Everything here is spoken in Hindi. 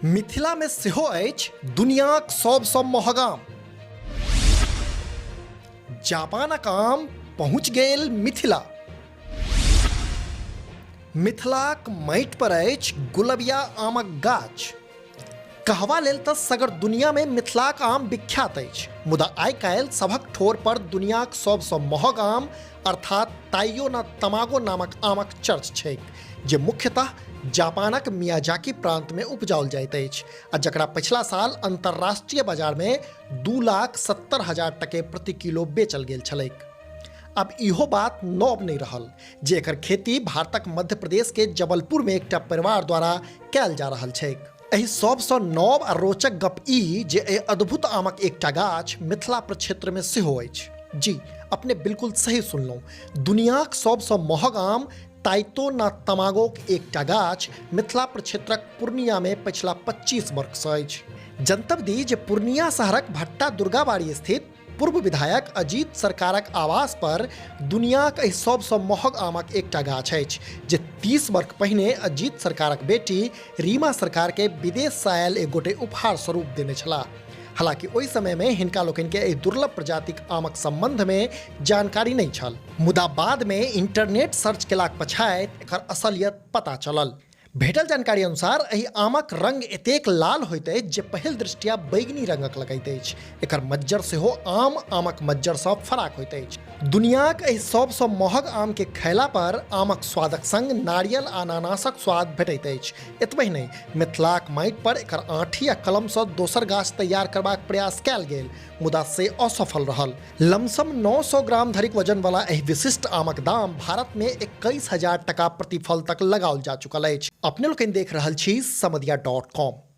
मिथिला में सेहो अछि दुनियाक सबसँ महग आम। जापानक आम पहुँच गेल मिथिला। मिथिलाक माटि पर अछि गुलबिया आमक गाछ। कहवा लेल तऽ सगर दुनिया में मिथिलाक आम विख्यात अछि, मुदा आइ काल्हि सभक ठोर पर दुनियाक सबसँ महग आम अर्थात ताइयो ना तमागो नामक आमक चर्च छैक, जे मुख्यतः जापानक मियाजाकी प्रांत में उपजाओल जाइत अछि आ जकरा पिछला साल अंतर्राष्ट्रीय बाजार में 2,70,000 टके प्रति किलो बेचल गेल छलैक। अब इहो बात नव नहीं रहल जे एकर खेती भारतक मध्य प्रदेश के जबलपुर में एकटा परिवार द्वारा कैल जा रहल छैक। एहि सबसँ नव आ रोचक गप ई जे एहि अद्भुत आमक एकटा गाछ मिथिला प्रक्षेत्र में सेहो अछि। जी, अपने बिल्कुल सही सुनलहुँ। दुनियाक सबसँ महग आम ताइतो ना तमागोक एकटा गाछ मिथिला प्रक्षेत्रक पूर्णिया में पिछला 25 वर्ष अछि। जनतब दी जे पूर्णिया शहरक भट्टा दुर्गाबाड़ी स्थित पूर्व विधायक अजीत सरकारक आवास पर दुनियाक एहि सबसँ महग आमक एकटा गाछ अछि, जे 30 वर्ष पहिने अजीत सरकारक बेटी रीमा सरकार के विदेश से आयल एक गोटे उपहार स्वरूप देने छलाह। हालांकि ओहि समय में हिनका लोकनि के एहि दुर्लभ प्रजातिक आमक संबंध में जानकारी नहीं छल, मुदा बाद में इंटरनेट सर्च केलाक पछात एकर असलियत पता चलल। भेटल जानकारी अनुसार एहि आमक रंग एतेक लाल होइत अछि जे पहिल दृष्टया बैगनी रंगक लगैत अछि। एकर मज्जर सेहो आमक मज्जर सँ फराक होइत अछि। दुनियाक एहि सबसँ महग आम के खयला पर आमक स्वादक संग नारियल आ अनानासक स्वाद भेटैत अछि। एतबे नहीं, मिथिलाक माटि पर एकर आँठी आ कलम सँ दोसर गाछ तैयार करबाक प्रयास कयल गेल, मुदा से असफल रहल। लमसम 900 ग्राम धरिक वजन वाला एहि विशिष्ट आमक दाम भारत में 21,000 टका प्रति फल तक लगाओल जा चुकल अछि। अपने लोकनि देख रहल छी समधिया.com।